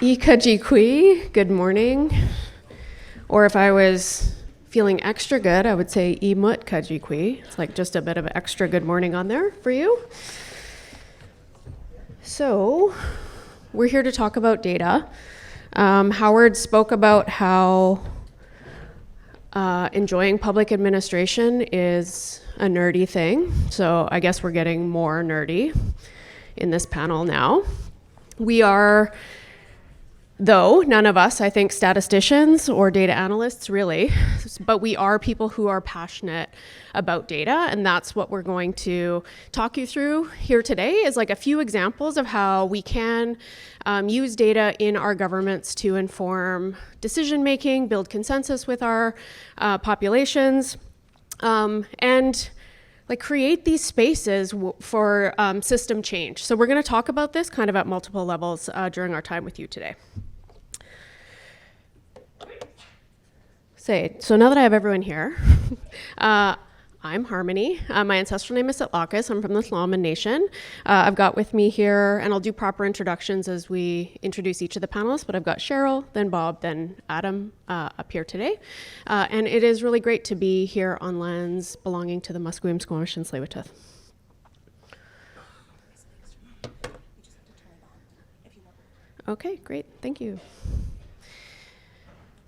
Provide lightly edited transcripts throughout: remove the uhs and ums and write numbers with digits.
Ikajikui, good morning. Or if I was feeling extra good, I would say imut kajikui. It's like just a bit of extra good morning on there for you. So we're here to talk about data. Howard spoke about how enjoying public administration is a nerdy thing. So I guess we're getting more nerdy in this panel now. We are, though, none of us, I think, statisticians or data analysts, really, but we are people who are passionate about data, and that's what we're going to talk you through here today is like a few examples of how we can use data in our governments to inform decision-making, build consensus with our populations, and like create these spaces for system change. So we're gonna talk about this kind of at multiple levels during our time with you today. So now that I have everyone here, I'm Harmony. My ancestral name is sɛḷl'acəs. I'm from the Squamish Nation. I've got with me here, and I'll do proper introductions as we introduce each of the panelists, but I've got Cheryl, then Bob, then Adam up here today. And it is really great to be here on lands belonging to the Musqueam, Squamish, and Tsleil-Waututh. Okay, great, thank you.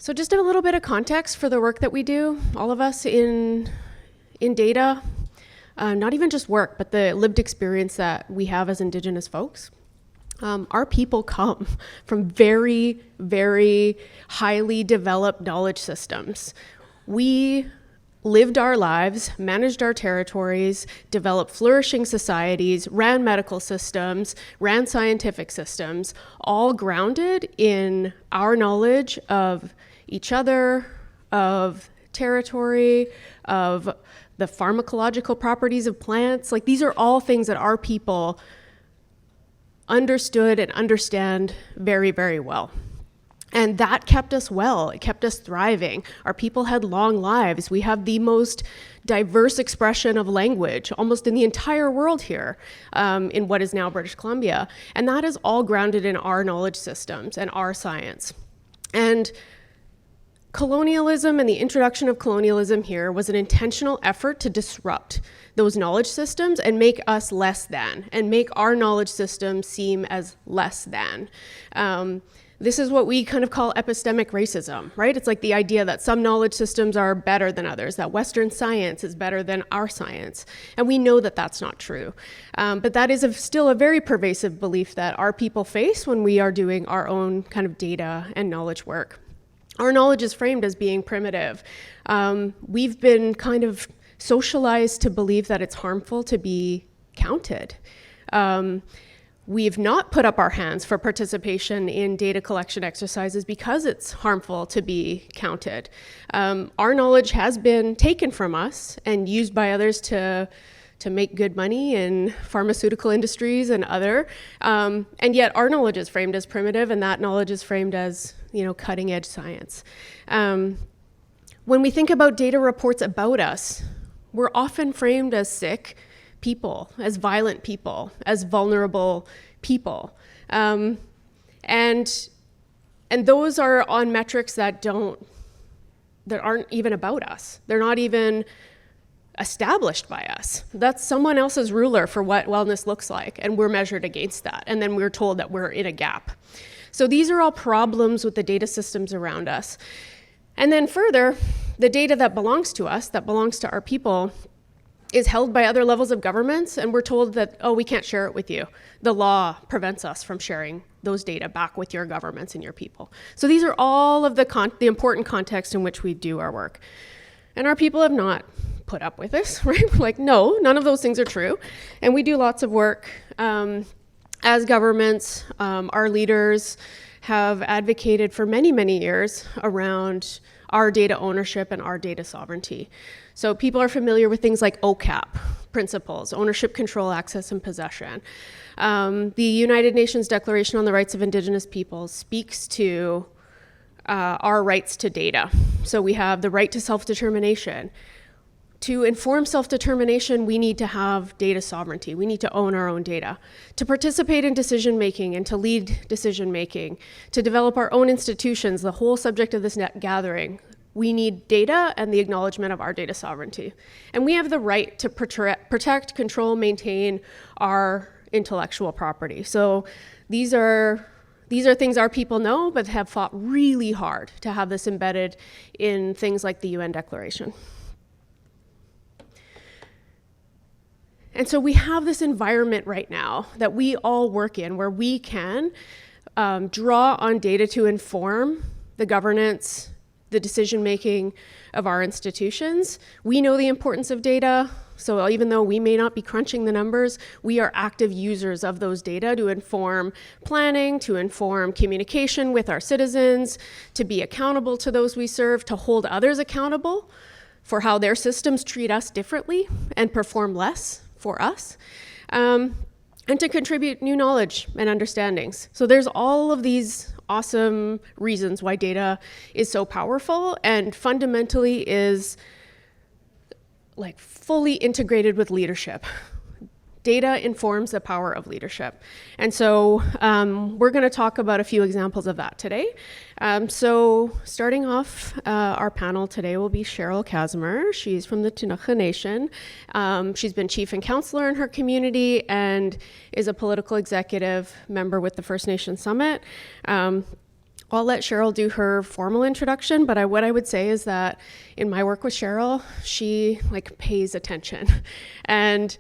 So just a little bit of context for the work that we do, all of us in data, not even just work, but the lived experience that we have as Indigenous folks. Our people come from very, very highly developed knowledge systems. We lived our lives, managed our territories, developed flourishing societies, ran medical systems, ran scientific systems, all grounded in our knowledge of each other, of territory, of the pharmacological properties of plants. Like these are all things that our people understood and understand very, very well. And that kept us well, it kept us thriving. Our people had long lives. We have the most diverse expression of language almost in the entire world here in what is now British Columbia. And that is all grounded in our knowledge systems and our science. And colonialism and the introduction of colonialism here was an intentional effort to disrupt those knowledge systems and make us less than, and make our knowledge system seem as less than. This is what we kind of call epistemic racism, right? It's like the idea that some knowledge systems are better than others, that Western science is better than our science. And we know that that's not true. But that is still a very pervasive belief that our people face when we are doing our own kind of data and knowledge work. Our knowledge is framed as being primitive. We've been kind of socialized to believe that it's harmful to be counted. We've not put up our hands for participation in data collection exercises because it's harmful to be counted. Our knowledge has been taken from us and used by others to make good money in pharmaceutical industries and other. And yet our knowledge is framed as primitive, and that knowledge is framed as, you know, cutting edge science. When we think about data reports about us, we're often framed as sick people, as violent people, as vulnerable people. And those are on metrics that aren't even about us. They're not even established by us. That's someone else's ruler for what wellness looks like, and we're measured against that. And then we're told that we're in a gap. So these are all problems with the data systems around us. And then further, the data that belongs to us, that belongs to our people, is held by other levels of governments, and we're told that, oh, we can't share it with you. The law prevents us from sharing those data back with your governments and your people. So these are all of the important context in which we do our work. And our people have not put up with this, right? Like, no, none of those things are true. And we do lots of work as governments. Our leaders have advocated for many, many years around our data ownership and our data sovereignty. So people are familiar with things like OCAP principles, ownership, control, access, and possession. The United Nations Declaration on the Rights of Indigenous Peoples speaks to our rights to data. So we have the right to self-determination. To inform self-determination, we need to have data sovereignty. We need to own our own data. To participate in decision-making and to lead decision-making, to develop our own institutions, the whole subject of this net gathering, we need data and the acknowledgement of our data sovereignty. And we have the right to protect, control, maintain our intellectual property. So these are things our people know, but have fought really hard to have this embedded in things like the UN Declaration. And so we have this environment right now that we all work in where we can draw on data to inform the governance, the decision-making of our institutions. We know the importance of data, so even though we may not be crunching the numbers, we are active users of those data to inform planning, to inform communication with our citizens, to be accountable to those we serve, to hold others accountable for how their systems treat us differently and perform less for us, and to contribute new knowledge and understandings. So there's all of these awesome reasons why data is so powerful and fundamentally is like fully integrated with leadership. Data informs the power of leadership. And so we're going to talk about a few examples of that today. So starting off, our panel today will be Cheryl Casimer. She's from the Ktunaxa Nation. She's been chief and counselor in her community and is a political executive member with the First Nations Summit. I'll let Cheryl do her formal introduction, but what I would say is that in my work with Cheryl, she pays attention. And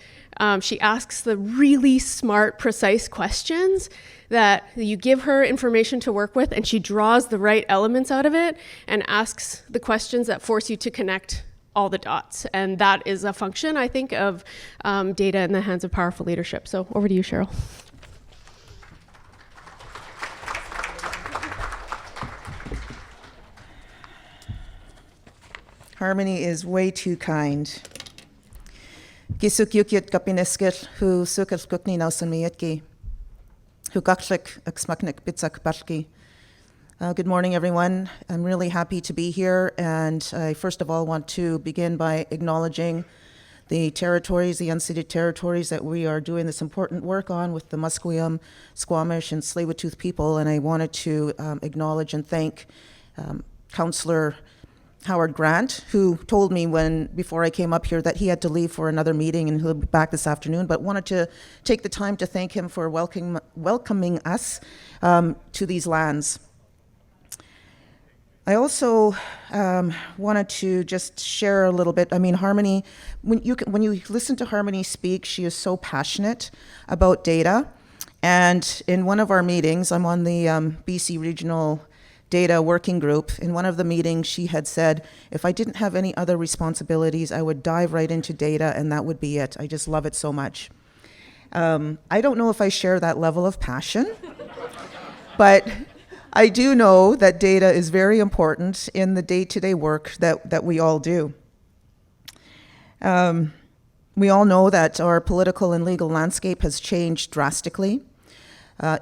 she asks the really smart, precise questions that you give her information to work with, and she draws the right elements out of it and asks the questions that force you to connect all the dots. And that is a function, I think, of data in the hands of powerful leadership. So over to you, Cheryl. Harmony is way too kind. Gisukyukyut kapineskit hu sukal kukni nausan miyetki. Hu gaklik aksmaknik bitsak balki. Good morning, everyone. I'm really happy to be here, and I first of all want to begin by acknowledging the territories, the unceded territories that we are doing this important work on with the Musqueam, Squamish, and Tsleil-Waututh people, and I wanted to acknowledge and thank Councillor Howard Grant, who told me before I came up here that he had to leave for another meeting and he'll be back this afternoon, but wanted to take the time to thank him for welcoming us to these lands. I also wanted to just share a little bit. I mean, Harmony, when you listen to Harmony speak, she is so passionate about data. And in one of our meetings, I'm on the BC Regional Data Working Group. In one of the meetings, she had said, if I didn't have any other responsibilities, I would dive right into data and that would be it. I just love it so much. I don't know if I share that level of passion, but I do know that data is very important in the day-to-day work that we all do. We all know that our political and legal landscape has changed drastically.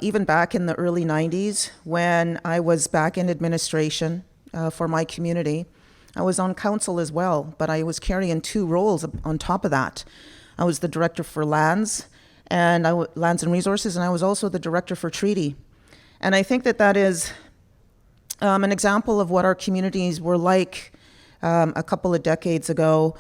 Even back in the early 90s, when I was back in administration for my community, I was on council as well, but I was carrying two roles on top of that. I was the director for lands and resources, and I was also the director for treaty. And I think that is an example of what our communities were like a couple of decades ago,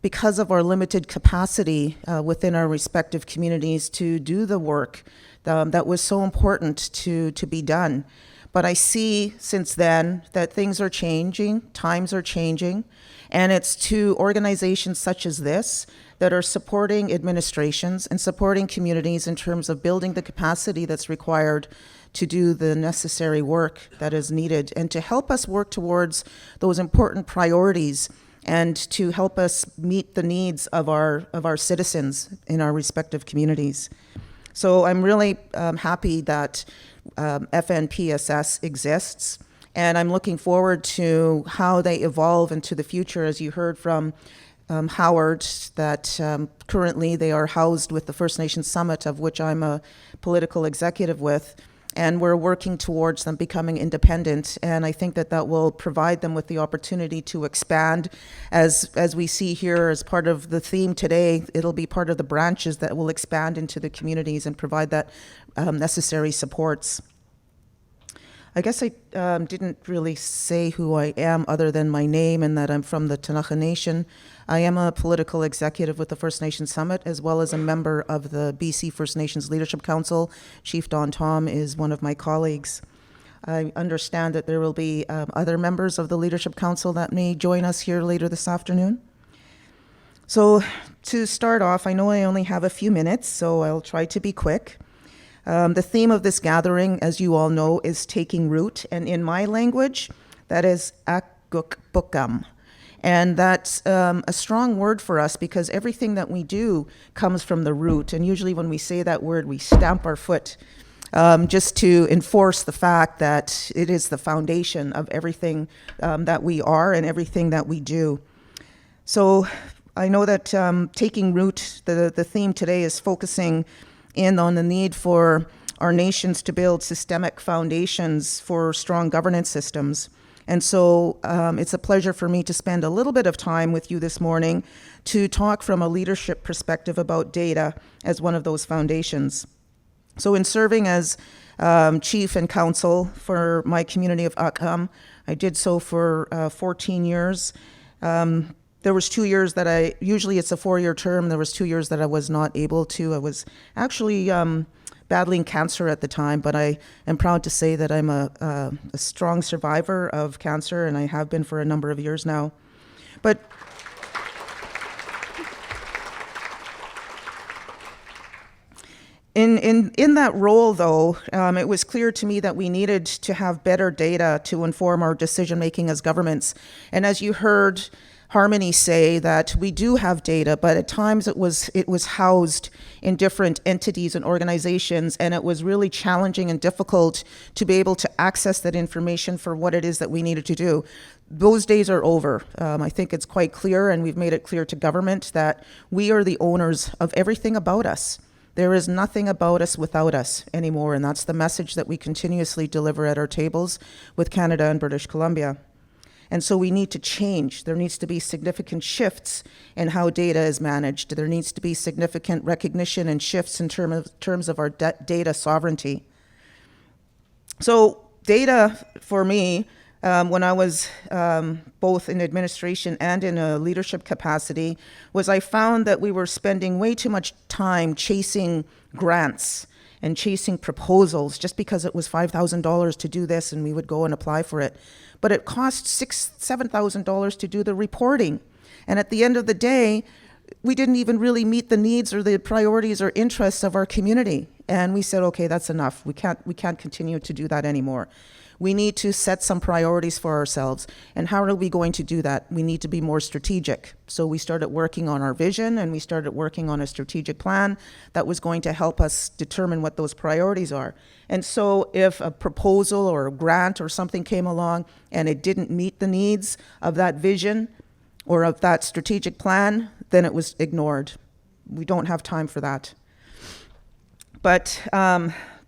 because of our limited capacity within our respective communities to do the work that was so important to be done. But I see since then that things are changing, times are changing, and it's to organizations such as this that are supporting administrations and supporting communities in terms of building the capacity that's required to do the necessary work that is needed and to help us work towards those important priorities and to help us meet the needs of our citizens in our respective communities. So I'm really happy that FNPSS exists, and I'm looking forward to how they evolve into the future. As you heard from Howard, that currently they are housed with the First Nations Summit, of which I'm a political executive with. and we're working towards them becoming independent. And I think that that will provide them with the opportunity to expand. As we see here as part of the theme today, it'll be part of the branches that will expand into the communities and provide that necessary supports. I guess I didn't really say who I am other than my name and that I'm from the Ktunaxa Nation. I am a political executive with the First Nations Summit, as well as a member of the BC First Nations Leadership Council. Chief Don Tom is one of my colleagues. I understand that there will be other members of the Leadership Council that may join us here later this afternoon. So to start off, I know I only have a few minutes, so I'll try to be quick. The theme of this gathering, as you all know, is taking root, and in my language, that is akgukbukam. And that's a strong word for us because everything that we do comes from the root, and usually when we say that word, we stamp our foot just to enforce the fact that it is the foundation of everything that we are and everything that we do. So I know that taking root, the theme today is focusing in on the need for our nations to build systemic foundations for strong governance systems. And so it's a pleasure for me to spend a little bit of time with you this morning to talk from a leadership perspective about data as one of those foundations. So in serving as chief and counsel for my community of Akham, I did so for 14 years. There was 2 years that usually it's a 4-year term, there was 2 years that I was not able to. I was actually battling cancer at the time, but I am proud to say that I'm a strong survivor of cancer, and I have been for a number of years now. But in that role, though, it was clear to me that we needed to have better data to inform our decision-making as governments. And as you heard Harmony say, that we do have data, but at times it was housed in different entities and organizations, and it was really challenging and difficult to be able to access that information for what it is that we needed to do. Those days are over. I think it's quite clear, and we've made it clear to government that we are the owners of everything about us. There is nothing about us without us anymore, and that's the message that we continuously deliver at our tables with Canada and British Columbia. And so we need to change. There needs to be significant shifts in how data is managed. There needs to be significant recognition and shifts in terms of our data sovereignty. So data, for me, when I was both in administration and in a leadership capacity, was I found that we were spending way too much time chasing grants and chasing proposals just because it was $5,000 to do this and we would go and apply for it. But it cost $6,000, $7,000 to do the reporting. And at the end of the day, we didn't even really meet the needs or the priorities or interests of our community. And we said, okay, that's enough. We can't continue to do that anymore. We need to set some priorities for ourselves. And how are we going to do that? We need to be more strategic. So we started working on our vision, and we started working on a strategic plan that was going to help us determine what those priorities are. And so if a proposal or a grant or something came along and it didn't meet the needs of that vision or of that strategic plan, then it was ignored. We don't have time for that. But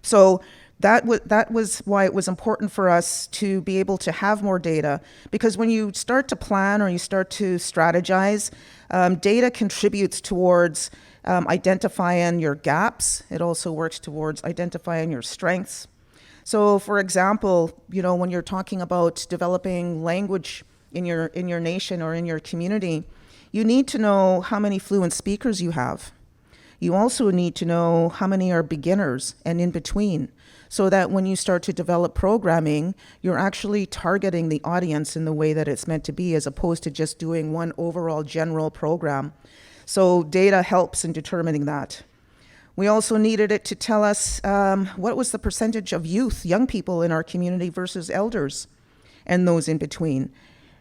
so that was why it was important for us to be able to have more data, because when you start to plan or you start to strategize, data contributes towards identifying your gaps. It also works towards identifying your strengths. So for example, when you're talking about developing language in your nation or in your community, you need to know how many fluent speakers you have. You also need to know how many are beginners and in between, so that when you start to develop programming, you're actually targeting the audience in the way that it's meant to be, as opposed to just doing one overall general program. So data helps in determining that. We also needed it to tell us what was the percentage of young people in our community versus elders and those in between.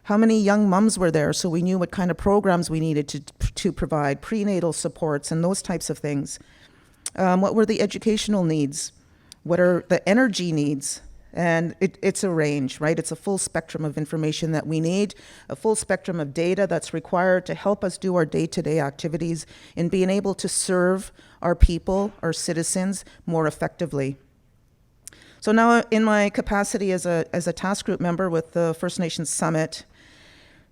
How many young mums were there, so we knew what kind of programs we needed to provide, prenatal supports and those types of things. What were the educational needs? What are the energy needs? And it's a range, right? It's a full spectrum of information that we need, a full spectrum of data that's required to help us do our day-to-day activities in being able to serve our people, our citizens, more effectively. So now in my capacity as a task group member with the First Nations Summit,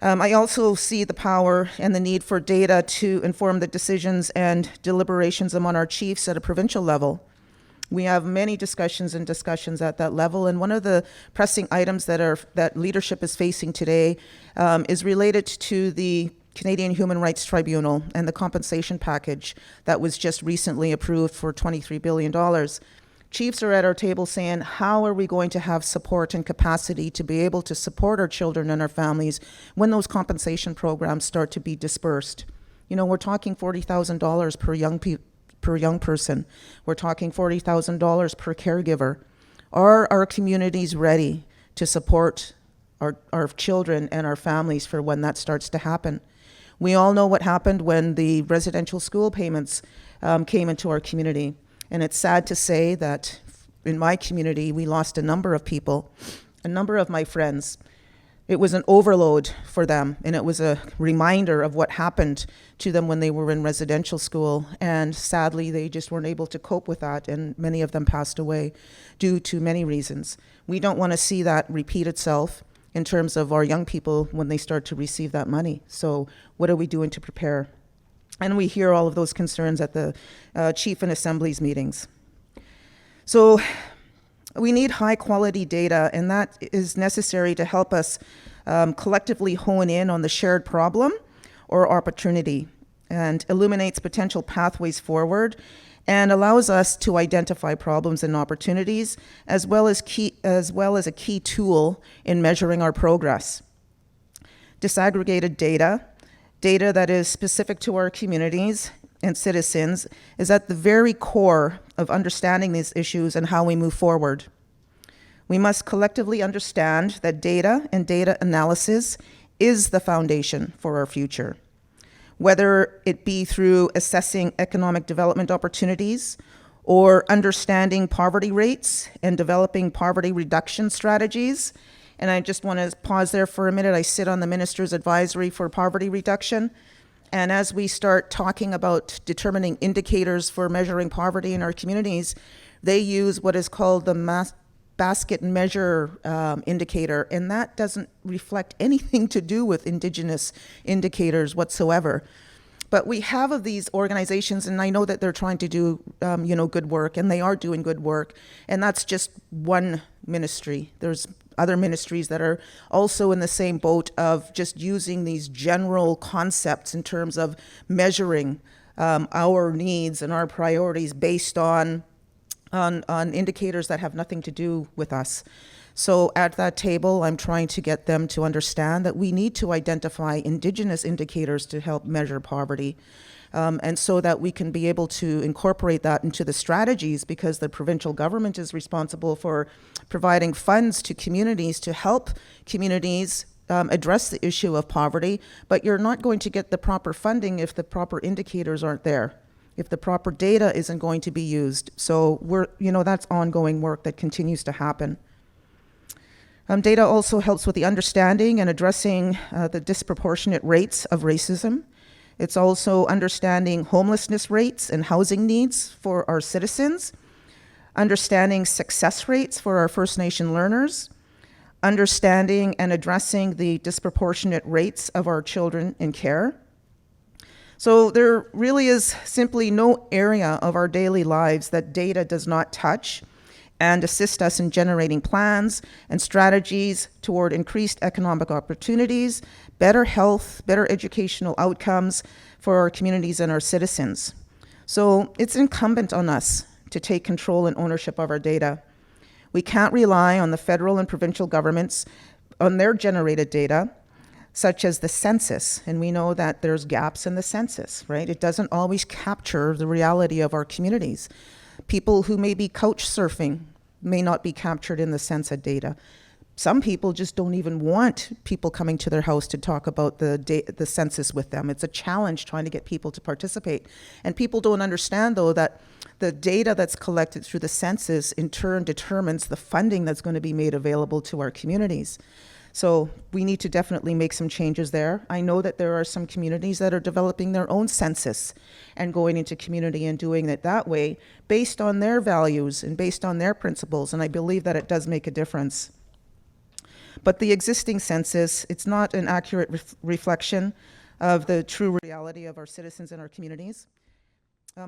I also see the power and the need for data to inform the decisions and deliberations among our chiefs at a provincial level. We have many discussions at that level, and one of the pressing items that leadership is facing today is related to the Canadian Human Rights Tribunal and the compensation package that was just recently approved for $23 billion. Chiefs are at our table saying, how are we going to have support and capacity to be able to support our children and our families when those compensation programs start to be dispersed? You know, we're talking $40,000 per young person. We're talking $40,000 per caregiver. Are our communities ready to support our children and our families for when that starts to happen? We all know what happened when the residential school payments came into our community. And it's sad to say that in my community, we lost a number of people, a number of my friends. It was an overload for them, and it was a reminder of what happened to them when they were in residential school. And sadly, they just weren't able to cope with that, and many of them passed away due to many reasons. We don't want to see that repeat itself in terms of our young people when they start to receive that money. So what are we doing to prepare? And we hear all of those concerns at the chief and assemblies meetings. So we need high quality data, and that is necessary to help us collectively hone in on the shared problem or opportunity, and illuminates potential pathways forward and allows us to identify problems and opportunities, as well as a key tool in measuring our progress. Disaggregated data that is specific to our communities and citizens is at the very core of understanding these issues and how we move forward. We must collectively understand that data and data analysis is the foundation for our future, whether it be through assessing economic development opportunities or understanding poverty rates and developing poverty reduction strategies. And I just want to pause there for a minute. I sit on the Minister's Advisory for Poverty Reduction. And as we start talking about determining indicators for measuring poverty in our communities, they use what is called the basket measure indicator. And that doesn't reflect anything to do with Indigenous indicators whatsoever. But we have of these organizations, and I know that they're trying to do good work, and they are doing good work. And that's just one ministry. There's other ministries that are also in the same boat of just using these general concepts in terms of measuring our needs and our priorities based on indicators that have nothing to do with us. So at that table, I'm trying to get them to understand that we need to identify Indigenous indicators to help measure poverty. And so that we can be able to incorporate that into the strategies, because the provincial government is responsible for providing funds to communities to help communities address the issue of poverty, but you're not going to get the proper funding if the proper indicators aren't there, if the proper data isn't going to be used. So that's ongoing work that continues to happen. Data also helps with the understanding and addressing the disproportionate rates of racism. It's also understanding homelessness rates and housing needs for our citizens, understanding success rates for our First Nation learners, understanding and addressing the disproportionate rates of our children in care. So there really is simply no area of our daily lives that data does not touch and assist us in generating plans and strategies toward increased economic opportunities, better health, better educational outcomes for our communities and our citizens. So it's incumbent on us to take control and ownership of our data. We can't rely on the federal and provincial governments on their generated data, such as the census. And we know that there's gaps in the census, right? It doesn't always capture the reality of our communities. People who may be couch surfing may not be captured in the census data. Some people just don't even want people coming to their house to talk about the census with them. It's a challenge trying to get people to participate. And people don't understand, though, that the data that's collected through the census in turn determines the funding that's going to be made available to our communities. So we need to definitely make some changes there. I know that there are some communities that are developing their own census and going into community and doing it that way based on their values and based on their principles, and I believe that it does make a difference. But the existing census, it's not an accurate reflection of the true reality of our citizens and our communities.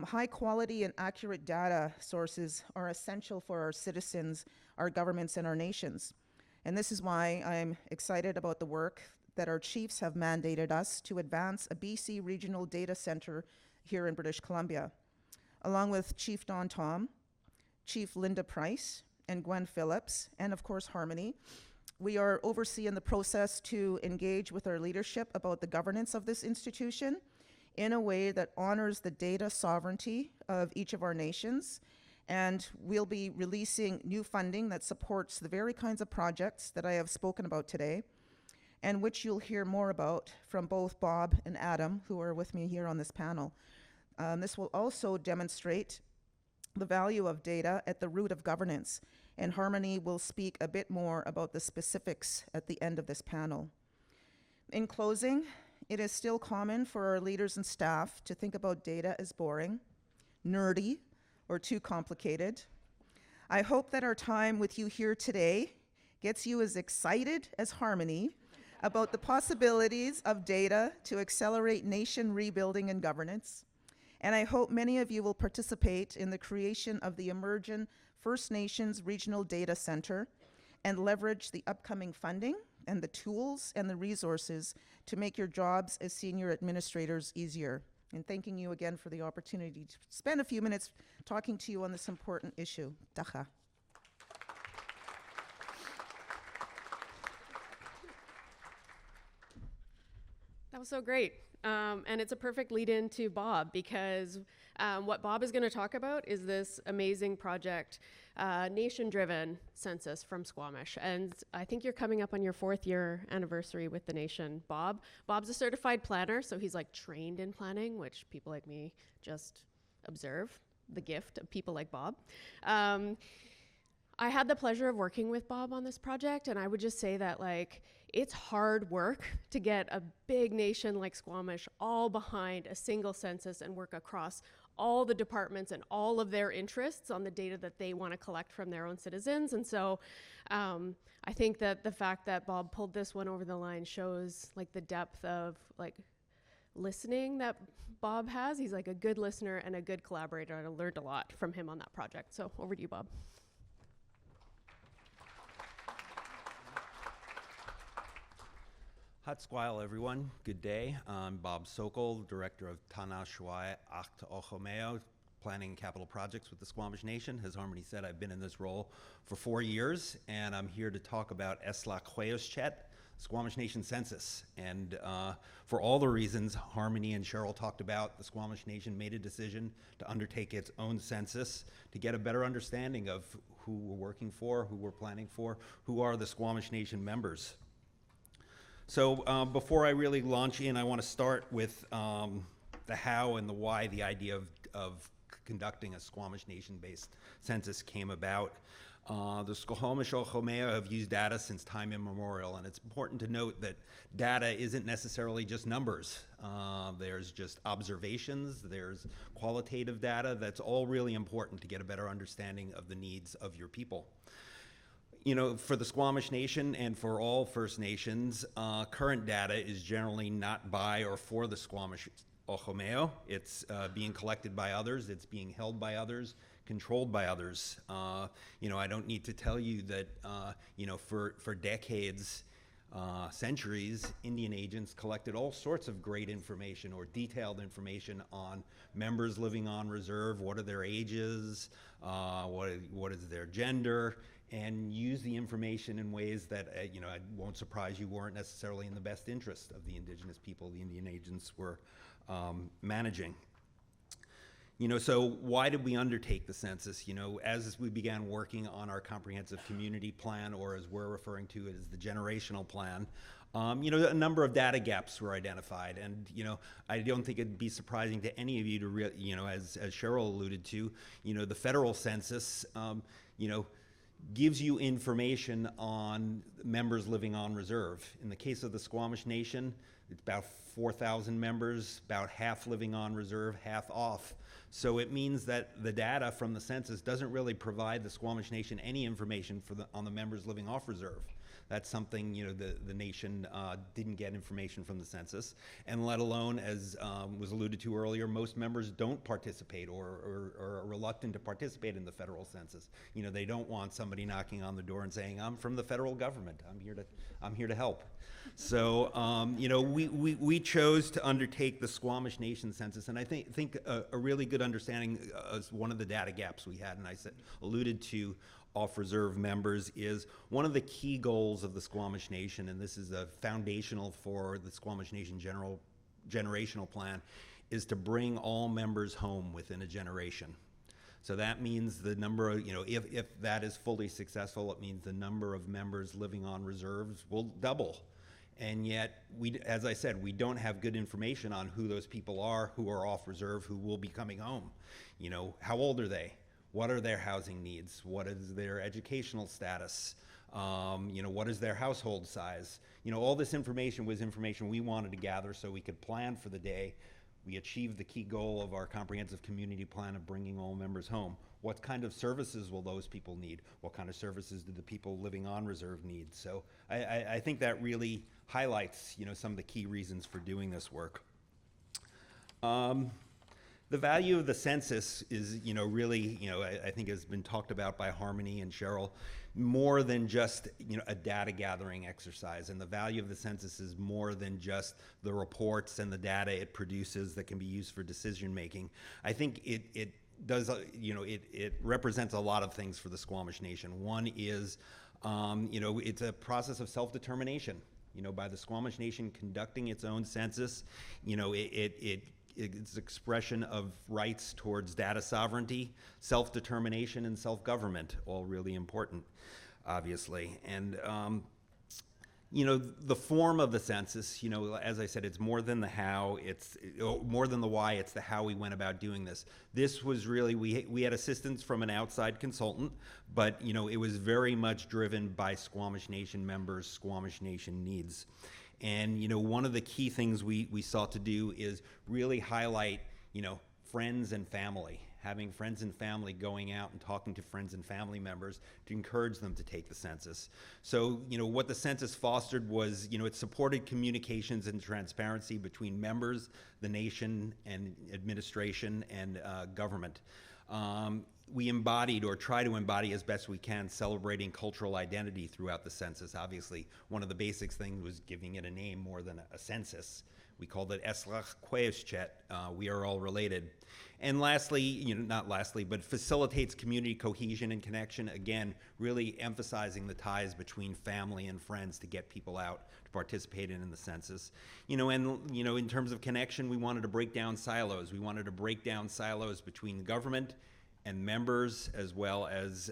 High quality and accurate data sources are essential for our citizens, our governments, and our nations. And this is why I'm excited about the work that our chiefs have mandated us to advance a BC regional data center here in British Columbia. Along with Chief Don Tom, Chief Linda Price, and Gwen Phillips, and of course Harmony, we are overseeing the process to engage with our leadership about the governance of this institution in a way that honors the data sovereignty of each of our nations. And we'll be releasing new funding that supports the very kinds of projects that I have spoken about today, and which you'll hear more about from both Bob and Adam, who are with me here on this panel. This will also demonstrate the value of data at the root of governance, and Harmony will speak a bit more about the specifics at the end of this panel. In closing, it is still common for our leaders and staff to think about data as boring, nerdy, or too complicated. I hope that our time with you here today gets you as excited as Harmony about the possibilities of data to accelerate nation rebuilding and governance. And I hope many of you will participate in the creation of the emergent First Nations Regional Data Center and leverage the upcoming funding and the tools and the resources to make your jobs as senior administrators easier. And thanking you again for the opportunity to spend a few minutes talking to you on this important issue. Dacha. That was so great. And it's a perfect lead in to Bob, because what Bob is going to talk about is this amazing project, nation-driven census from Squamish. And I think you're coming up on your 4th year anniversary with the nation, Bob. Bob's a certified planner, so he's like trained in planning, which people like me just observe the gift of people like Bob. I had the pleasure of working with Bob on this project, and I would just say that it's hard work to get a big nation like Squamish all behind a single census and work across all the departments and all of their interests on the data that they want to collect from their own citizens. And so I think that the fact that Bob pulled this one over the line shows the depth of listening that Bob has. He's a good listener and a good collaborator, and I learned a lot from him on that project. So over to you, Bob. Hatsquile, everyone. Good day. I'm Bob Sokol, Director of Ktunaxa Planning and Capital Projects with the Squamish Nation. As Harmony said, I've been in this role for 4 years, and I'm here to talk about sɛḷakəs, Squamish Nation Census. And for all the reasons Harmony and Cheryl talked about, the Squamish Nation made a decision to undertake its own census to get a better understanding of who we're working for, who we're planning for, who are the Squamish Nation members. So before I really launch in, I want to start with the how and the why the idea of conducting a Squamish Nation-based census came about. The Squamish have used data since time immemorial, and it's important to note that data isn't necessarily just numbers. There's just observations, there's qualitative data. That's all really important to get a better understanding of the needs of your people. You know, for the Squamish Nation and for all First Nations, current data is generally not by or for the Squamish Ochomeo. It's being collected by others, it's being held by others, controlled by others. You know, I don't need to tell you that, you know, for decades, centuries, Indian agents collected all sorts of great information or detailed information on members living on reserve, what are their ages, what is their gender, and use the information in ways that, you know, it won't surprise you, weren't necessarily in the best interest of the indigenous people the Indian agents were managing. You know, so why did we undertake the census? You know, as we began working on our comprehensive community plan, or as we're referring to it as the generational plan, you know, a number of data gaps were identified. And, you know, I don't think it'd be surprising to any of you to, you know, as Cheryl alluded to, you know, the federal census, you know, gives you information on members living on reserve. In the case of the Squamish Nation, it's about 4,000 members, about half living on reserve, half off. So it means that the data from the census doesn't really provide the Squamish Nation any information on the members living off reserve. That's something, the nation didn't get information from the census, and let alone, as was alluded to earlier, most members don't participate or are reluctant to participate in the federal census. They don't want somebody knocking on the door and saying, "I'm from the federal government. I'm here to help." So, we chose to undertake the Squamish Nation census, and I think a really good understanding is one of the data gaps we had, and I alluded to off-reserve members, is one of the key goals of the Squamish Nation, and this is a foundational for the Squamish Nation generational plan, is to bring all members home within a generation. So that means the number of, if that is fully successful, it means the number of members living on reserves will double. And yet, as I said, we don't have good information on who those people are who are off reserve, who will be coming home. How old are they? What are their housing needs? What is their educational status? What is their household size? All this information was information we wanted to gather so we could plan for the day. We achieved the key goal of our comprehensive community plan of bringing all members home. What kind of services will those people need? What kind of services do the people living on reserve need? So I think that really highlights, some of the key reasons for doing this work. The value of the census is, really, I think has been talked about by Harmony and Cheryl, more than just, a data gathering exercise. And the value of the census is more than just the reports and the data it produces that can be used for decision making. I think it does, it represents a lot of things for the Squamish Nation. One is, it's a process of self-determination. By the Squamish Nation conducting its own census, it's expression of rights towards data sovereignty, self-determination, and self-government, all really important, obviously. And, the form of the census, as I said, it's more than the how, it's more than the why, it's the how we went about doing this. This was really, we had assistance from an outside consultant, but, it was very much driven by Squamish Nation members, Squamish Nation needs. And, one of the key things we sought to do is really highlight, friends and family, having friends and family going out and talking to friends and family members to encourage them to take the census. So, what the census fostered was, it supported communications and transparency between members, the nation, and administration and government. We embodied, or try to embody as best we can, celebrating cultural identity throughout the census. Obviously, one of the basic things was giving it a name more than a census. We called it sɛḷl'acəs, we are all related. And lastly, not lastly, but facilitates community cohesion and connection, again, really emphasizing the ties between family and friends to get people out to participate in the census. In terms of connection, we wanted to break down silos. We wanted to break down silos between government and members, as well as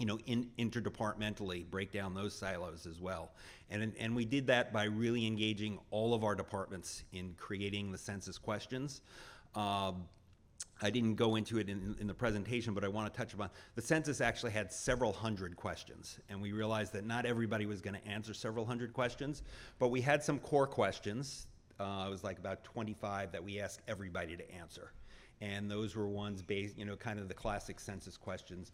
interdepartmentally, break down those silos as well. And we did that by really engaging all of our departments in creating the census questions. I didn't go into it in the presentation, but I want to touch upon, the census actually had several hundred questions, and we realized that not everybody was going to answer several hundred questions, but we had some core questions. It was like about 25 that we asked everybody to answer. And those were ones based, kind of the classic census questions,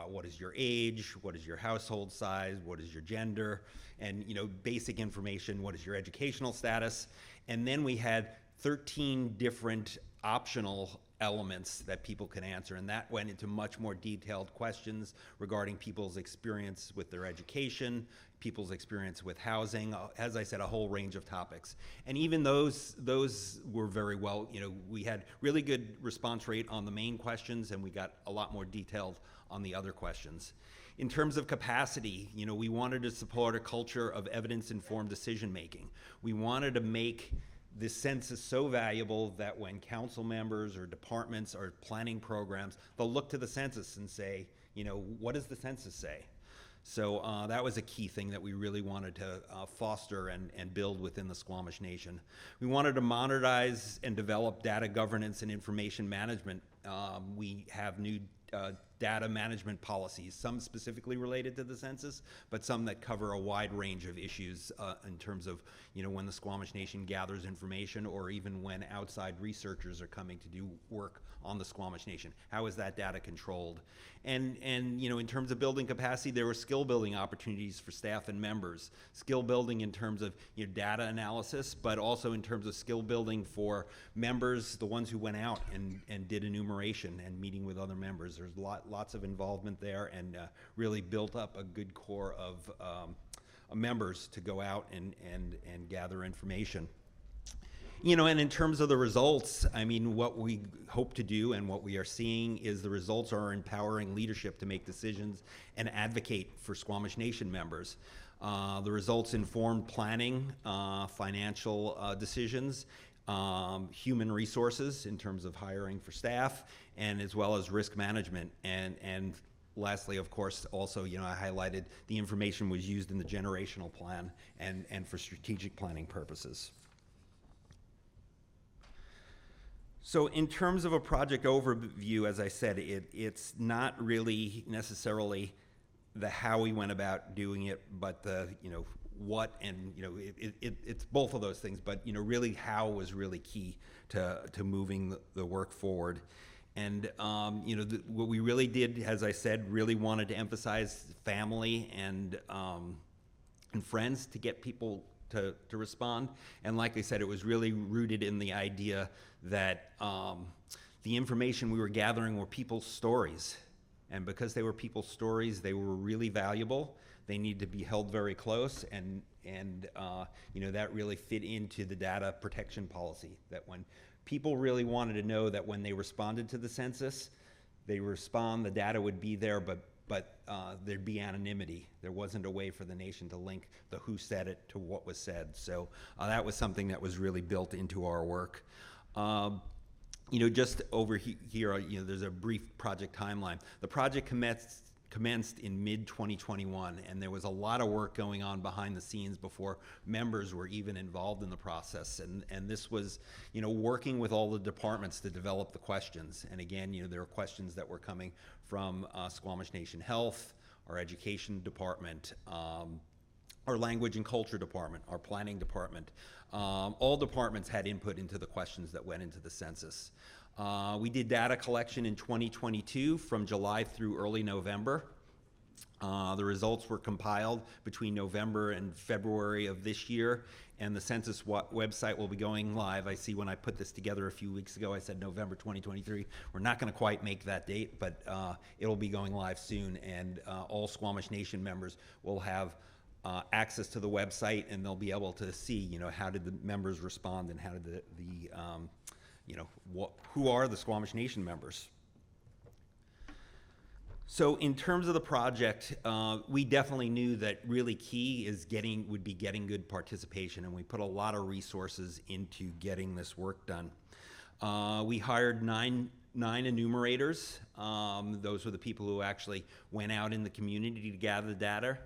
what is your age, what is your household size, what is your gender, and, basic information, what is your educational status. And then we had 13 different optional elements that people could answer, and that went into much more detailed questions regarding people's experience with their education, people's experience with housing, as I said, a whole range of topics. And even those were very well, we had really good response rate on the main questions, and we got a lot more detailed on the other questions. In terms of capacity, we wanted to support a culture of evidence-informed decision-making. We wanted to make this census so valuable that when council members or departments are planning programs, they'll look to the census and say, what does the census say? So that was a key thing that we really wanted to foster and build within the Squamish Nation. We wanted to modernize and develop data governance and information management. We have new data management policies, some specifically related to the census, but some that cover a wide range of issues in terms of, when the Squamish Nation gathers information, or even when outside researchers are coming to do work on the Squamish Nation. How is that data controlled? And in terms of building capacity, there were skill building opportunities for staff and members. Skill building in terms of data analysis, but also in terms of skill building for members, the ones who went out and did enumeration and meeting with other members. There's lots of involvement there, and really built up a good core of members to go out and gather information. And in terms of the results, I mean, what we hope to do and what we are seeing is the results are empowering leadership to make decisions and advocate for Squamish Nation members. The results inform planning, financial decisions, human resources in terms of hiring for staff, and as well as risk management. And lastly, of course, also, I highlighted the information was used in the generational plan and for strategic planning purposes. So in terms of a project overview, as I said, it's not really necessarily the how we went about doing it, but the, what, and, it's both of those things, but, really how was really key to moving the work forward. And, what we really did, as I said, really wanted to emphasize family and friends to get people to respond. And like I said, it was really rooted in the idea that the information we were gathering were people's stories. And because they were people's stories, they were really valuable. They needed to be held very close, and that really fit into the data protection policy, that when people really wanted to know that when they responded to the census, the data would be there, but there'd be anonymity. There wasn't a way for the nation to link the who said it to what was said. So that was something that was really built into our work. Just over here, there's a brief project timeline. The project commenced in mid-2021, and there was a lot of work going on behind the scenes before members were even involved in the process. And this was, working with all the departments to develop the questions. And again, there were questions that were coming from Squamish Nation Health, our education department, our language and culture department, our planning department. All departments had input into the questions that went into the census. We did data collection in 2022 from July through early November. The results were compiled between November and February of this year, and the census website will be going live. I see when I put this together a few weeks ago, I said November 2023. We're not going to quite make that date, but it'll be going live soon, and all Squamish Nation members will have access to the website, and they'll be able to see, how did the members respond, and how did who are the Squamish Nation members. So in terms of the project, we definitely knew that really key would be getting good participation, and we put a lot of resources into getting this work done. We hired nine enumerators. Those were the people who actually went out in the community to gather the data.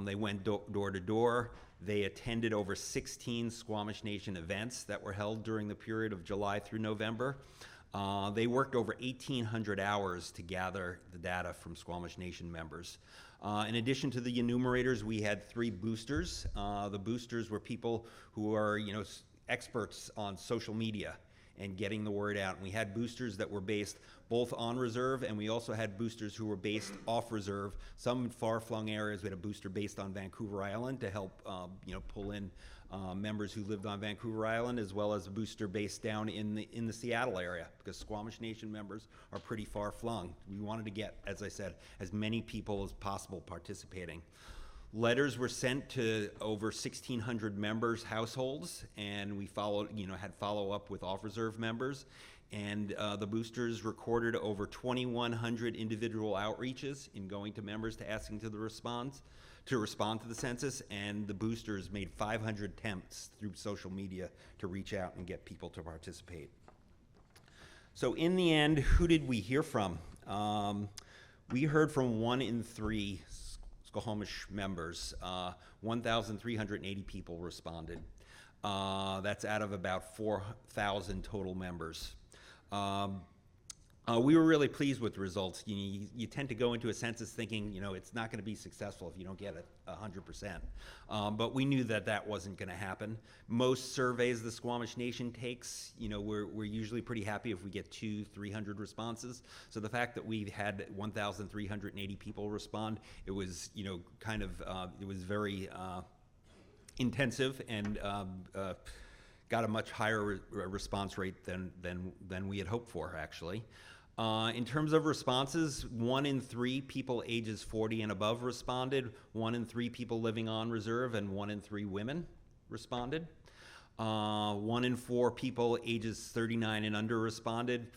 They went door to door. They attended over 16 Squamish Nation events that were held during the period of July through November. They worked over 1,800 hours to gather the data from Squamish Nation members. In addition to the enumerators, we had 3 boosters. The boosters were people who are, experts on social media and getting the word out. And we had boosters that were based both on reserve, and we also had boosters who were based off reserve. Some in far-flung areas, we had a booster based on Vancouver Island to help, pull in members who lived on Vancouver Island, as well as a booster based down in the Seattle area, because Squamish Nation members are pretty far-flung. We wanted to get, as I said, as many people as possible participating. Letters were sent to over 1,600 members' households, and we had follow-up with off-reserve members. And the boosters recorded over 2,100 individual outreaches in going to members to asking to respond to the census, and the boosters made 500 attempts through social media to reach out and get people to participate. So in the end, who did we hear from? We heard from 1 in 3 Squamish members. 1,380 people responded. That's out of about 4,000 total members. We were really pleased with the results. You tend to go into a census thinking, it's not going to be successful if you don't get it 100%. But we knew that that wasn't going to happen. Most surveys the Squamish Nation takes, we're usually pretty happy if we get 200-300 responses. So the fact that we've had 1,380 people respond, it was, it was very intensive and got a much higher response rate than we had hoped for, actually. In terms of responses, 1 in 3 people ages 40 and above responded, 1 in 3 people living on reserve, and 1 in 3 women responded. 1 in 4 people ages 39 and under responded,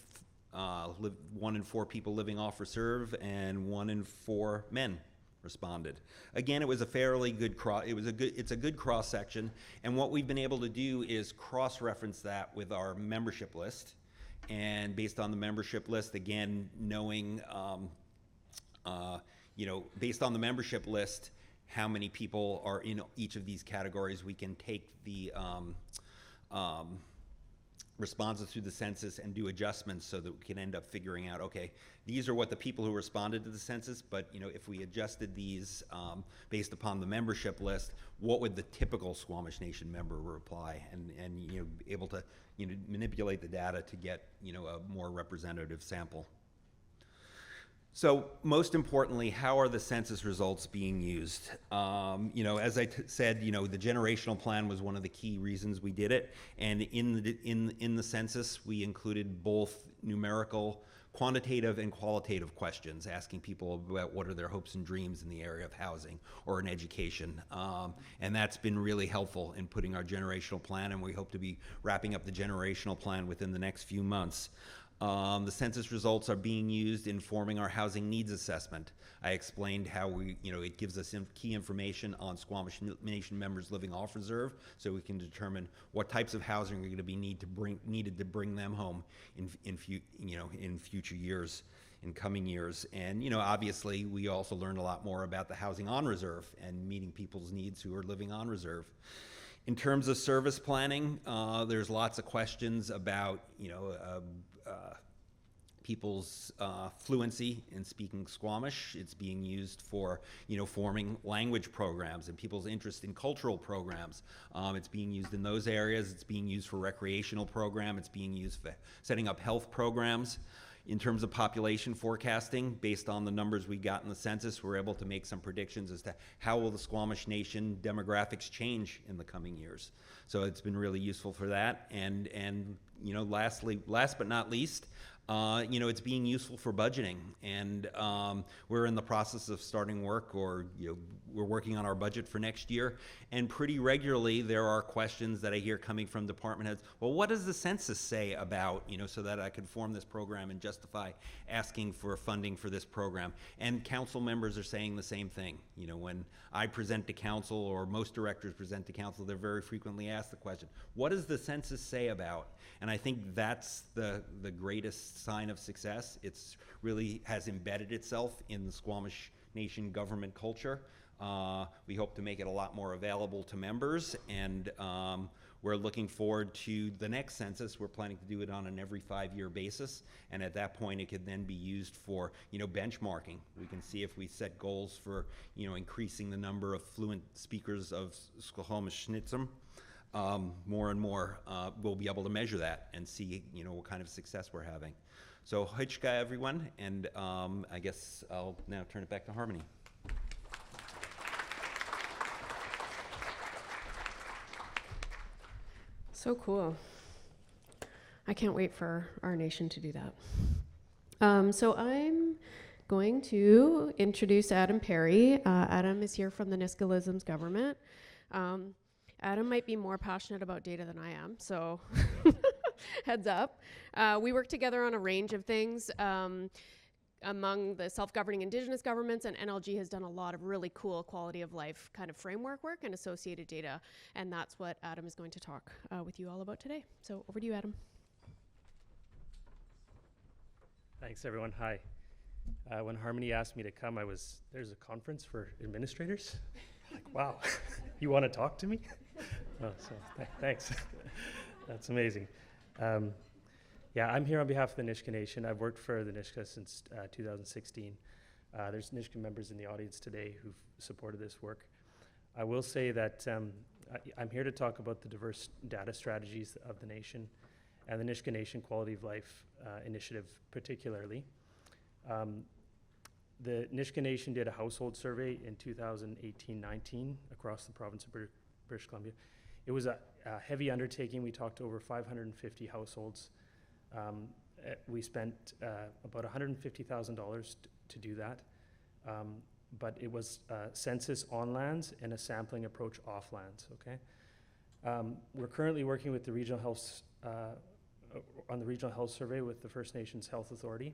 1 in 4 people living off reserve, and 1 in 4 men responded. Again, it was a fairly good it's a good cross section, and what we've been able to do is cross-reference that with our membership list. And based on the membership list, again, knowing, based on the membership list, how many people are in each of these categories, we can take the responses through the census and do adjustments so that we can end up figuring out, okay, these are what the people who responded to the census, but if we adjusted these based upon the membership list, what would the typical Squamish Nation member reply, and able to manipulate the data to get a more representative sample. So most importantly, how are the census results being used? As I said, the generational plan was one of the key reasons we did it. And in the census, we included both numerical, quantitative and qualitative questions, asking people about what are their hopes and dreams in the area of housing or in education. And that's been really helpful in putting our generational plan, and we hope to be wrapping up the generational plan within the next few months. The census results are being used in forming our housing needs assessment. I explained how it gives us key information on Squamish Nation members living off reserve, so we can determine what types of housing are going to be needed to bring them home in future years, in coming years. And obviously, we also learned a lot more about the housing on reserve and meeting people's needs who are living on reserve. In terms of service planning, there's lots of questions about people's fluency in speaking Squamish. It's being used for forming language programs and people's interest in cultural programs. It's being used in those areas. It's being used for recreational program. It's being used for setting up health programs. In terms of population forecasting, based on the numbers we got in the census, we're able to make some predictions as to how will the Squamish Nation demographics change in the coming years. So it's been really useful for that. And last but not least, it's being useful for budgeting. And we're in the process of starting work, or we're working on our budget for next year. And pretty regularly, there are questions that I hear coming from department heads. Well, what does the census say about, so that I could form this program and justify asking for funding for this program? And council members are saying the same thing. When I present to council, or most directors present to council, they're very frequently asked the question, what does the census say about? And I think that's the greatest sign of success. It's really has embedded itself in the Squamish Nation government culture. We hope to make it a lot more available to members, and we're looking forward to the next census. We're planning to do it on an every 5-year basis, and at that point it could then be used for benchmarking. We can see if we set goals for increasing the number of fluent speakers of Squamish Schnitzum. More and more, we'll be able to measure that and see what kind of success we're having. So Hitchka, everyone, and I guess I'll now turn it back to Harmony. So cool. I can't wait for our nation to do that. So I'm going to introduce Adam Perry. Adam is here from the Nisga'a Lisims government. Adam might be more passionate about data than I am, so heads up. We work together on a range of things. Among the self-governing Indigenous governments, and NLG has done a lot of really cool quality of life kind of framework work and associated data, and that's what Adam is going to talk with you all about today. So over to you, Adam. Thanks, everyone. Hi. When Harmony asked me to come, there's a conference for administrators. Like, wow, you want to talk to me? Oh, so thanks. That's amazing. Yeah, I'm here on behalf of the Nisga'a Nation. I've worked for the Nisga'a since 2016. There's Nisga'a members in the audience today who've supported this work. I will say that I'm here to talk about the diverse data strategies of the nation and the Nisga'a Nation Quality of Life Initiative particularly. The Nisga'a Nation did a household survey in 2018-19 across the province of British Columbia. It was a heavy undertaking. We talked to over 550 households. We spent about $150,000 to do that, but it was a census on lands and a sampling approach off lands, okay? We're currently working with the regional health, on the regional health survey with the First Nations Health Authority.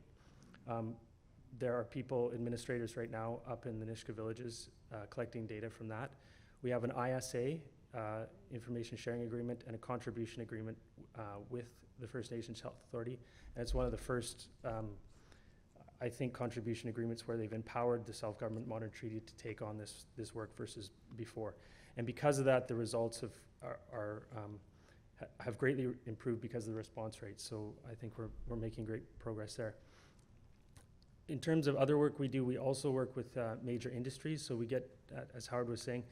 There are people, administrators right now up in the Nisga'a villages collecting data from that. We have an ISA, information sharing agreement, and a contribution agreement with the First Nations Health Authority. And it's one of the first, I think, contribution agreements where they've empowered the Self-Government Modern Treaty to take on this work versus before. And because of that, the results have greatly improved because of the response rate. So I think we're making great progress there. In terms of other work we do, we also work with major industries. So we get, as Howard was saying,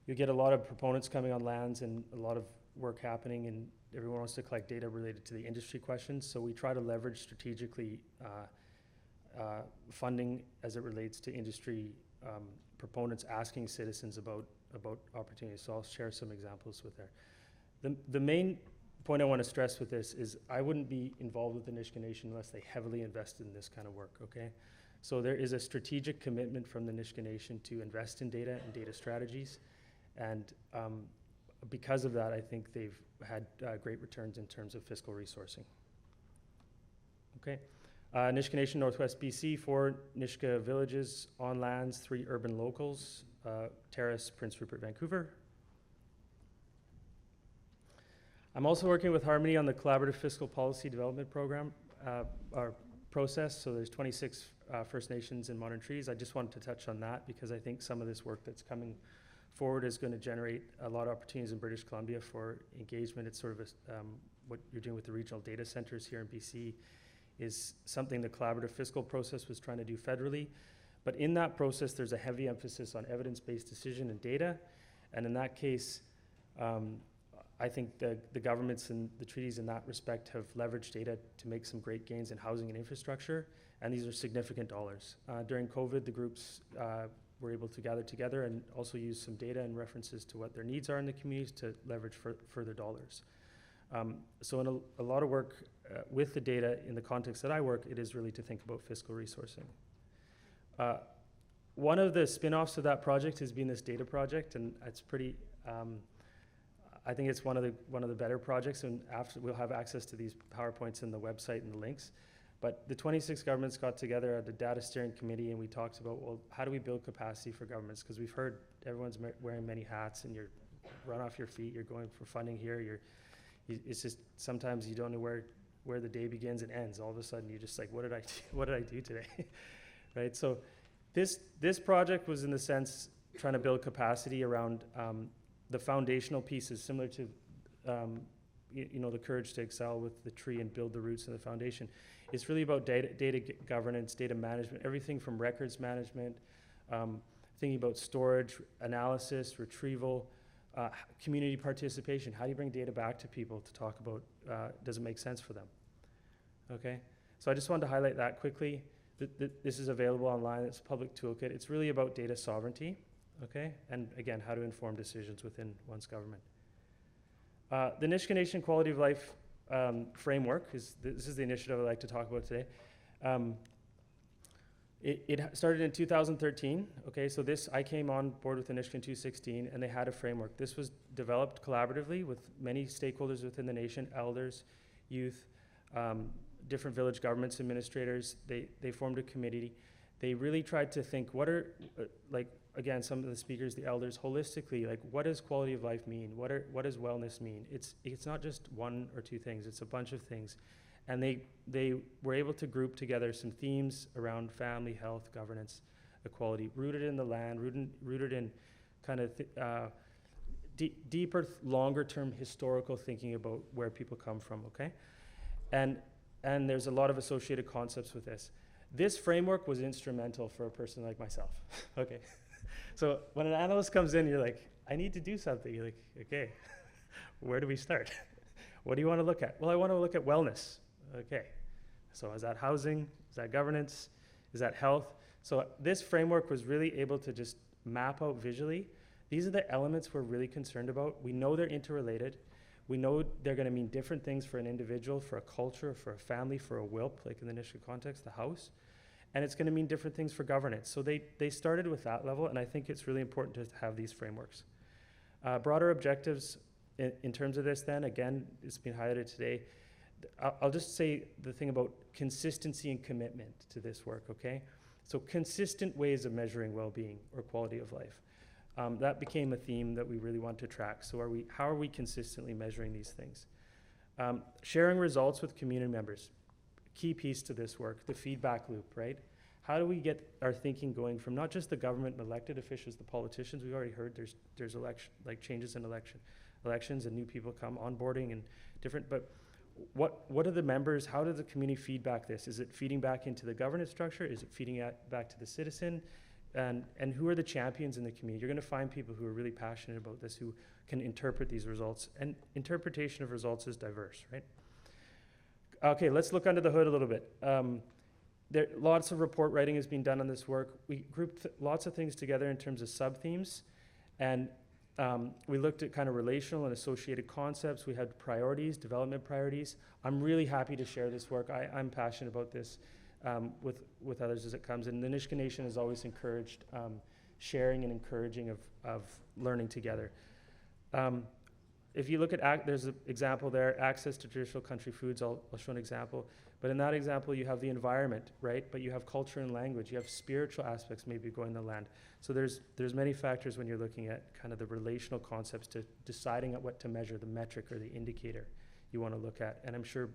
you get a lot of proponents coming on lands and a lot of work happening, and everyone wants to collect data related to the industry questions. So we try to leverage strategically funding as it relates to industry proponents asking citizens about opportunities. So I'll share some examples with there. The main point I want to stress with this is I wouldn't be involved with the Nisga'a Nation unless they heavily invested in this kind of work, okay? So there is a strategic commitment from the Nisga'a Nation to invest in data and data strategies. And because of that, I think they've had great returns in terms of fiscal resourcing. Okay, Nisga'a Nation Northwest BC, 4 Nisga'a villages on lands, 3 urban locals, Terrace, Prince Rupert, Vancouver. I'm also working with Harmony on the Collaborative Fiscal Policy Development Program, our process. So there's 26 First Nations and Modern Treaties. I just wanted to touch on that because I think some of this work that's coming forward is going to generate a lot of opportunities in British Columbia for engagement. It's sort of what you're doing with the regional data centers here in BC is something the collaborative fiscal process was trying to do federally. But in that process, there's a heavy emphasis on evidence-based decision and data. And in that case, I think the governments and the treaties in that respect have leveraged data to make some great gains in housing and infrastructure, and these are significant dollars. During COVID, the groups were able to gather together and also use some data and references to what their needs are in the communities to leverage further dollars. So in a lot of work with the data in the context that I work, it is really to think about fiscal resourcing. One of the spin-offs of that project has been this data project, and it's pretty, I think it's one of the better projects, and after we'll have access to these PowerPoints and the website and the links. But the 26 governments got together at a data steering committee, and we talked about, well, how do we build capacity for governments? Because we've heard everyone's wearing many hats, and you're run off your feet. You're going for funding here. It's just sometimes you don't know where the day begins and ends. All of a sudden, you're just like, what did I do today, right? So this project was in the sense trying to build capacity around the foundational pieces, similar to the Courage to Excel with the tree and build the roots and the foundation. It's really about data governance, data management, everything from records management, thinking about storage, analysis, retrieval, community participation. How do you bring data back to people to talk about, does it make sense for them? Okay, so I just wanted to highlight that quickly. This is available online. It's a public toolkit. It's really about data sovereignty, okay? And again, how to inform decisions within one's government. The Nisga'a Nation Quality of Life framework, this is the initiative I'd like to talk about today. It started in 2013, okay? So I came on board with the Nisga'a in 2016, and they had a framework. This was developed collaboratively with many stakeholders within the nation, elders, youth, different village governments, administrators. They formed a committee. They really tried to think, what are, again, some of the speakers, the elders, holistically, like, what does quality of life mean? What does wellness mean? It's not just one or two things, it's a bunch of things. And they were able to group together some themes around family, health, governance, equality, rooted in the land, rooted in kind of deeper, longer term historical thinking about where people come from, okay? And there's a lot of associated concepts with this. This framework was instrumental for a person like myself. Okay. So when an analyst comes in, you're like, I need to do something. You're like, okay, where do we start? What do you want to look at? Well, I want to look at wellness. Okay. So is that housing? Is that governance? Is that health? So this framework was really able to just map out visually. These are the elements we're really concerned about. We know they're interrelated. We know they're going to mean different things for an individual, for a culture, for a family, for a WILP, like in the Nisga'a context, the house. And it's going to mean different things for governance. So they started with that level, and I think it's really important to have these frameworks. Broader objectives in terms of this then, again, it's been highlighted today. I'll just say the thing about consistency and commitment to this work, okay? So consistent ways of measuring well-being or quality of life. That became a theme that we really want to track. So how are we consistently measuring these things? Sharing results with community members. Key piece to this work, the feedback loop, right? How do we get our thinking going from not just the government and elected officials, the politicians? We've already heard there's election, like changes in elections and new people come onboarding and different, but what are the members, how does the community feedback this? Is it feeding back into the governance structure? Is it feeding back to the citizen? And who are the champions in the community? You're going to find people who are really passionate about this, who can interpret these results. And interpretation of results is diverse, right? Okay, let's look under the hood a little bit. Lots of report writing has been done on this work. We grouped lots of things together in terms of sub-themes. And we looked at kind of relational and associated concepts. We had priorities, development priorities. I'm really happy to share this work. I'm passionate about this. With others as it comes. And the Nisga'a Nation has always encouraged sharing and encouraging of learning together. If you look at, there's an example there, access to traditional country foods, I'll show an example. But in that example, you have the environment, right? But you have culture and language. You have spiritual aspects maybe going to land. So there's many factors when you're looking at kind of the relational concepts to deciding at what to measure, the metric or the indicator you want to look at. And I'm sure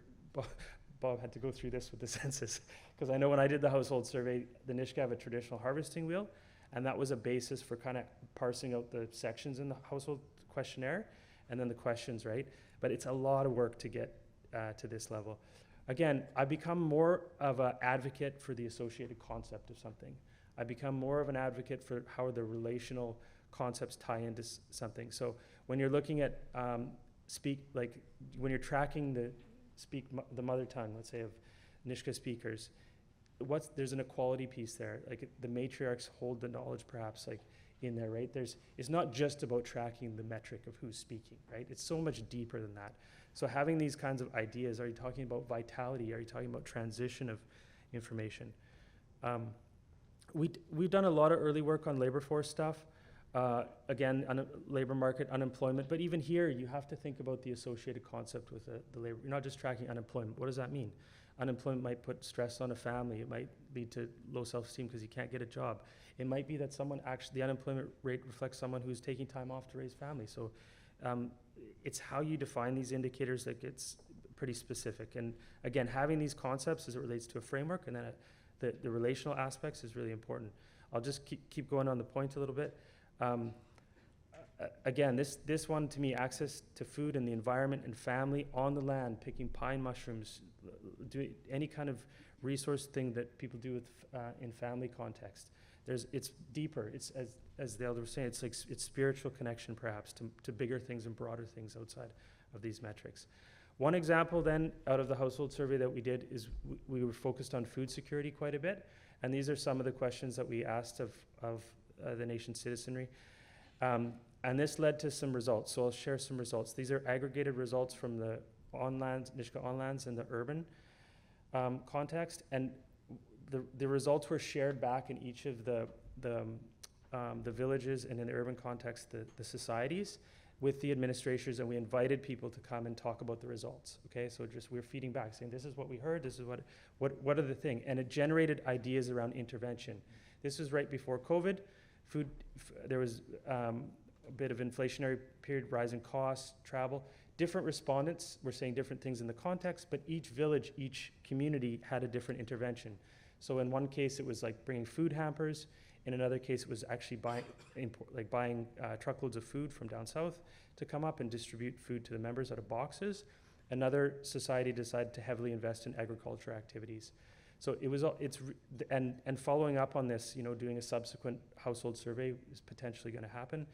Bob had to go through this with the census, because I know when I did the household survey, the Nisga'a have a traditional harvesting wheel, and that was a basis for kind of parsing out the sections in the household questionnaire, and then the questions, right? But it's a lot of work to get to this level. Again, I become more of an advocate for the associated concept of something. I become more of an advocate for how the relational concepts tie into something. So when you're looking at when you're tracking the mother tongue, let's say, of Nisga'a speakers, there's an equality piece there. Like the matriarchs hold the knowledge perhaps like in there, right? It's not just about tracking the metric of who's speaking, right? It's so much deeper than that. So having these kinds of ideas, are you talking about vitality? Are you talking about transition of information? We've done a lot of early work on labor force stuff. Again, labor market, unemployment, but even here you have to think about the associated concept with the labor. You're not just tracking unemployment. What does that mean? Unemployment might put stress on a family. It might lead to low self-esteem because you can't get a job. It might be that the unemployment rate reflects someone who's taking time off to raise family. So it's how you define these indicators that gets pretty specific. And again, having these concepts as it relates to a framework and then the relational aspects is really important. I'll just keep going on the point a little bit. Again, this one to me, access to food and the environment and family on the land, picking pine mushrooms, do any kind of resource thing that people do with in family context. It's deeper. It's as the elder was saying, it's spiritual connection perhaps to bigger things and broader things outside of these metrics. One example then out of the household survey that we did is we were focused on food security quite a bit, and these are some of the questions that we asked of the nation's citizenry. And this led to some results, so I'll share some results. These are aggregated results from the Nisga'a onlands and the urban context, and the results were shared back in each of the villages and in the urban context, the societies, with the administrators, and we invited people to come and talk about the results. Okay, so just we're feeding back, saying this is what we heard, this is what are the thing, and it generated ideas around intervention. This was right before COVID. There was a bit of inflationary period, rising costs, travel. Different respondents were saying different things in the context, but each village, each community had a different intervention. So in one case, it was like bringing food hampers. In another case, it was actually buying truckloads of food from down south to come up and distribute food to the members out of boxes. Another society decided to heavily invest in agriculture activities. So it was, and following up on this, doing a subsequent household survey is potentially going to happen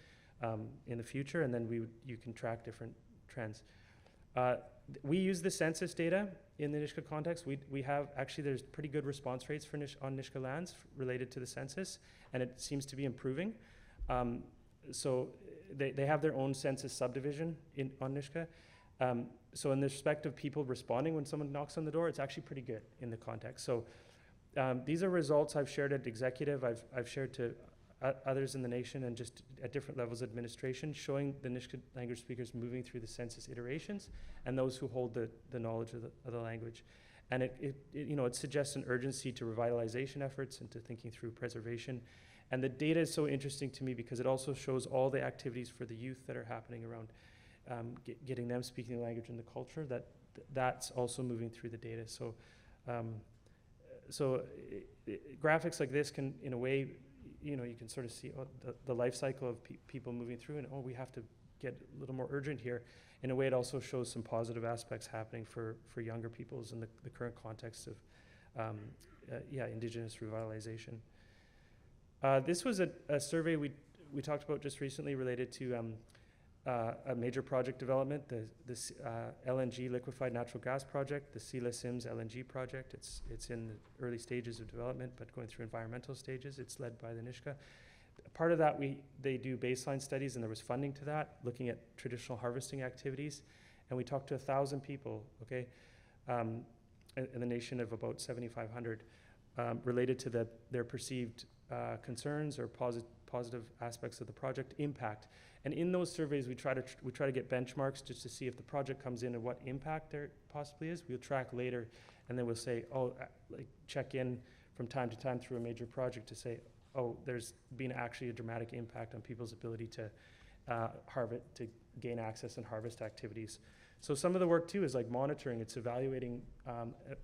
in the future, and then you can track different trends. We use the census data in the Nisga'a context. We have, actually, there's pretty good response rates for on Nisga'a lands related to the census, and it seems to be improving. So they have their own census subdivision on Nisga'a. So in the respect of people responding when someone knocks on the door, it's actually pretty good in the context. So these are results I've shared at executive, I've shared to others in the nation and just at different levels of administration, showing the Nisga'a language speakers moving through the census iterations and those who hold the knowledge of the language. And it suggests an urgency to revitalization efforts and to thinking through preservation. And the data is so interesting to me because it also shows all the activities for the youth that are happening around getting them speaking the language and the culture, that's also moving through the data. So, graphics like this can, in a way, you can sort of see the life cycle of people moving through, and we have to get a little more urgent here. In a way, it also shows some positive aspects happening for younger peoples in the current context of, Indigenous revitalization. This was a survey we talked about just recently related to a major project development, the LNG, liquefied natural gas project, the Lisims LNG project. It's in the early stages of development, but going through environmental stages. It's led by the Nisga'a. Part of that, they do baseline studies, and there was funding to that, looking at traditional harvesting activities. And we talked to 1,000 people, okay, in the nation of about 7,500, related to their perceived concerns or positive aspects of the project impact. And in those surveys, we try to get benchmarks just to see if the project comes in and what impact there possibly is. We'll track later, and then we'll say, check in from time to time through a major project to say, there's been actually a dramatic impact on people's ability to to gain access and harvest activities. So some of the work too is like monitoring. It's evaluating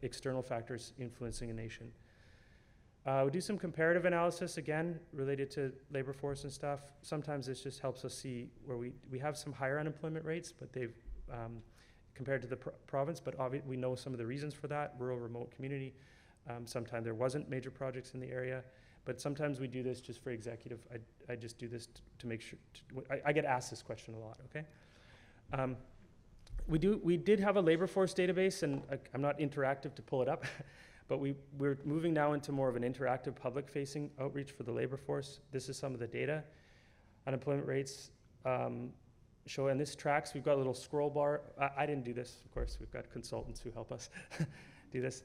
external factors influencing a nation. We do some comparative analysis, again, related to labor force and stuff. Sometimes this just helps us see where we have some higher unemployment rates, but they've, compared to the province, but we know some of the reasons for that, rural, remote community. Sometimes there wasn't major projects in the area, but sometimes we do this just for executive. I just do this to make sure, I get asked this question a lot, okay? We did have a labor force database, and I'm not interactive to pull it up, but we're moving now into more of an interactive public-facing outreach for the labor force. This is some of the data. Unemployment rates show, and this tracks. We've got a little scroll bar. I didn't do this, of course. We've got consultants who help us do this.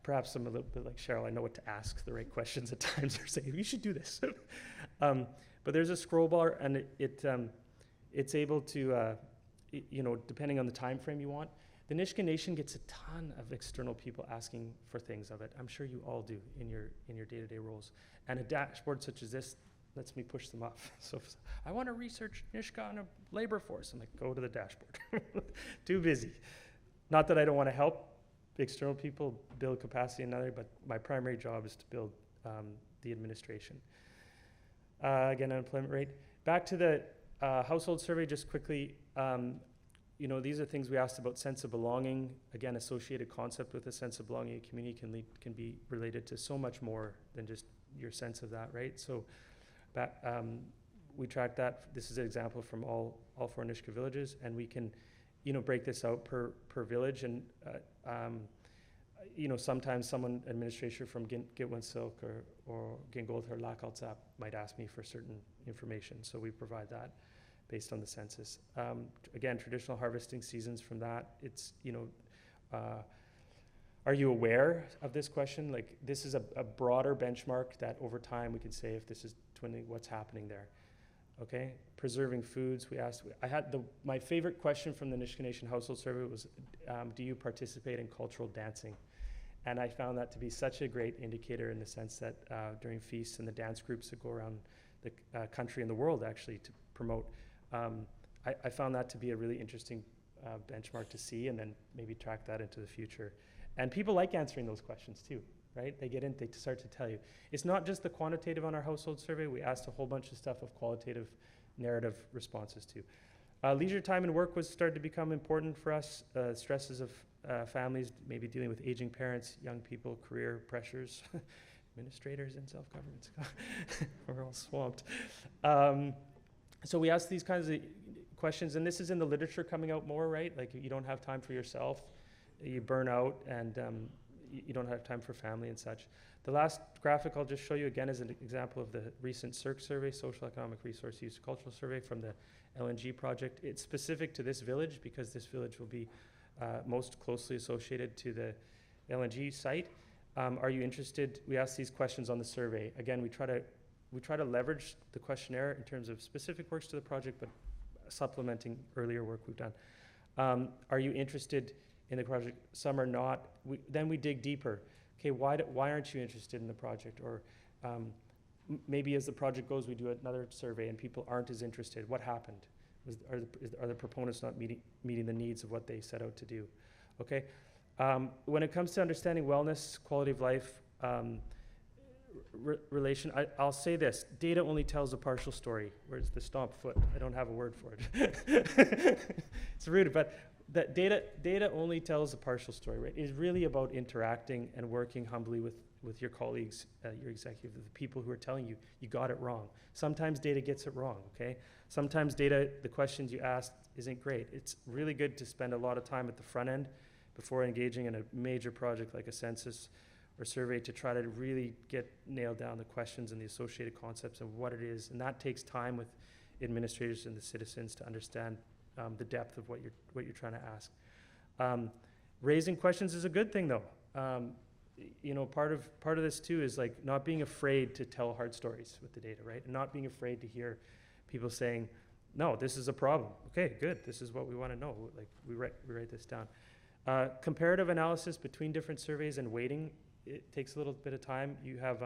Perhaps I'm a little bit like Cheryl. I know what to ask the right questions at times, or say, you should do this. But there's a scroll bar, and it's able to, depending on the time frame you want. The Nisga'a Nation gets a ton of external people asking for things of it. I'm sure you all do in your day-to-day roles. And a dashboard such as this lets me push them off. So if I want to research Nisga'a on a labor force, I'm like, go to the dashboard. Too busy. Not that I don't want to help external people build capacity in another, but my primary job is to build the administration. Again, unemployment rate. Back to the household survey, just quickly. These are things we asked about sense of belonging. Again, associated concept with a sense of belonging. A community can be related to so much more than just your sense of that, right? So we track that. This is an example from all 4 Nisga'a villages, and we can, break this out per village. And sometimes someone administrator from Gitwansilk or Gingold or Sɛḷl'acəs might ask me for certain information, so we provide that based on the census. Again, traditional harvesting seasons from that. It's, are you aware of this question? Like, this is a broader benchmark that over time we can say if this is twinning, what's happening there. Okay, preserving foods, we asked. I had my favorite question from the Nisga'a Nation household survey was, do you participate in cultural dancing? And I found that to be such a great indicator in the sense that during feasts and the dance groups that go around the country and the world actually to promote, I found that to be a really interesting benchmark to see, and then maybe track that into the future. And people like answering those questions too, right? They start to tell you. It's not just the quantitative on our household survey. We asked a whole bunch of stuff of qualitative narrative responses too. Leisure time and work was started to become important for us. Stresses of families, maybe dealing with aging parents, young people, career pressures, administrators and self-governments. We're all swamped. So we asked these kinds of questions, and this is in the literature coming out more, right? Like, you don't have time for yourself, you burn out, and you don't have time for family and such. The last graphic I'll just show you again is an example of the recent CERC survey, Social Economic Resource Use Cultural Survey from the LNG project. It's specific to this village because this village will be most closely associated to the LNG site. Are you interested? We asked these questions on the survey. Again, we try to leverage the questionnaire in terms of specific works to the project, but supplementing earlier work we've done. Are you interested in the project? Some are not. Then we dig deeper. Okay, why aren't you interested in the project? Or maybe as the project goes, we do another survey and people aren't as interested. What happened? Are the proponents not meeting the needs of what they set out to do? Okay. When it comes to understanding wellness, quality of life, relation, I'll say this: data only tells a partial story. Where's the stomp foot? I don't have a word for it. It's rude, but that data only tells a partial story, right? It's really about interacting and working humbly with your colleagues, your executive, the people who are telling you, you got it wrong. Sometimes data gets it wrong, okay? Sometimes data, the questions you asked isn't great. It's really good to spend a lot of time at the front end before engaging in a major project like a census or survey to try to really nail down the questions and the associated concepts of what it is. And that takes time with administrators and the citizens to understand the depth of what you're trying to ask. Raising questions is a good thing, though. Part of this too is like not being afraid to tell hard stories with the data, right? And not being afraid to hear people saying, "No, this is a problem." Okay, good. This is what we want to know. Like we write this down. Comparative analysis between different surveys and weighting. It takes a little bit of time. You have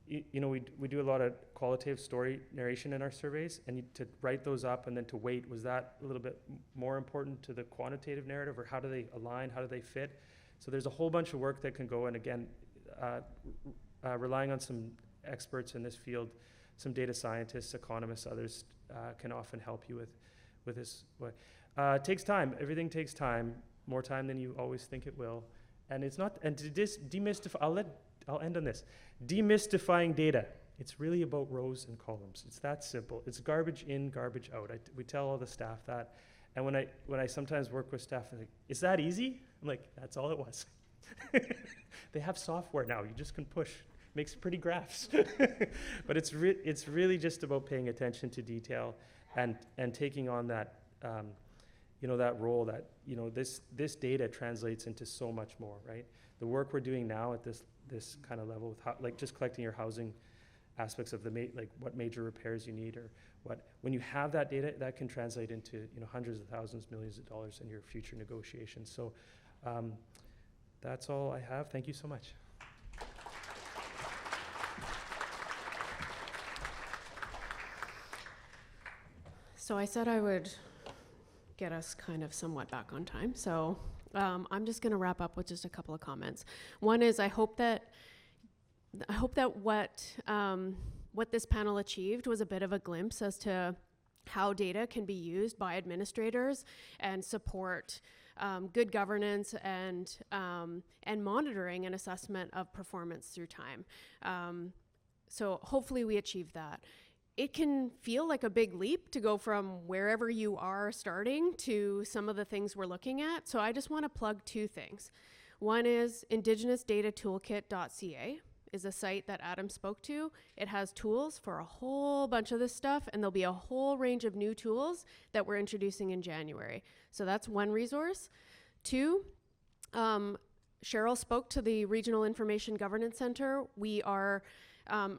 we do a lot of qualitative story narration in our surveys, and to write those up and then to weight, was that a little bit more important to the quantitative narrative, or how do they align, how do they fit? So there's a whole bunch of work that can go, and again, relying on some experts in this field, some data scientists, economists, others can often help you with this. It takes time. Everything takes time, more time than you always think it will. And it's not, and to demystify, I'll end on this. Demystifying data. It's really about rows and columns. It's that simple. It's garbage in, garbage out. We tell all the staff that. And when I sometimes work with staff, they're like, "Is that easy?" I'm like, "That's all it was." They have software now. You just can push. Makes pretty graphs. But it's really just about paying attention to detail and taking on that that role that this data translates into so much more, right? The work we're doing now at this kind of level, with like just collecting your housing aspects of like what major repairs you need, or when you have that data, that can translate into hundreds of thousands, millions of dollars in your future negotiations. So that's all I have. Thank you so much. So I said I would get us kind of somewhat back on time. So I'm just going to wrap up with just a couple of comments. One is I hope that what this panel achieved was a bit of a glimpse as to how data can be used by administrators and support good governance and monitoring and assessment of performance through time. So hopefully we achieve that. It can feel like a big leap to go from wherever you are starting to some of the things we're looking at. So I just want to plug two things. One is indigenousdatatoolkit.ca is a site that Adam spoke to. It has tools for a whole bunch of this stuff, and there'll be a whole range of new tools that we're introducing in January. So that's one resource. Two, Cheryl spoke to the Regional Information Governance Center. We are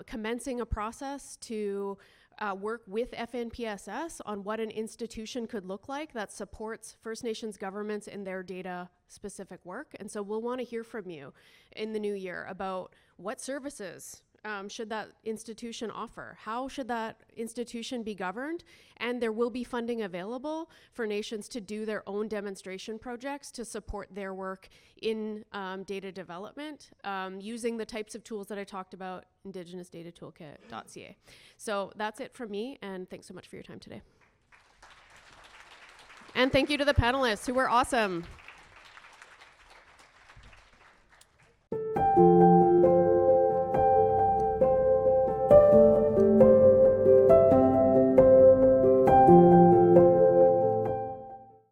commencing a process to work with FNPSS on what an institution could look like that supports First Nations governments in their data-specific work. And so we'll want to hear from you in the new year about what services should that institution offer? How should that institution be governed? And there will be funding available for nations to do their own demonstration projects to support their work in data development using the types of tools that I talked about, indigenousdatatoolkit.ca. So that's it from me, and thanks so much for your time today. And thank you to the panelists who were awesome.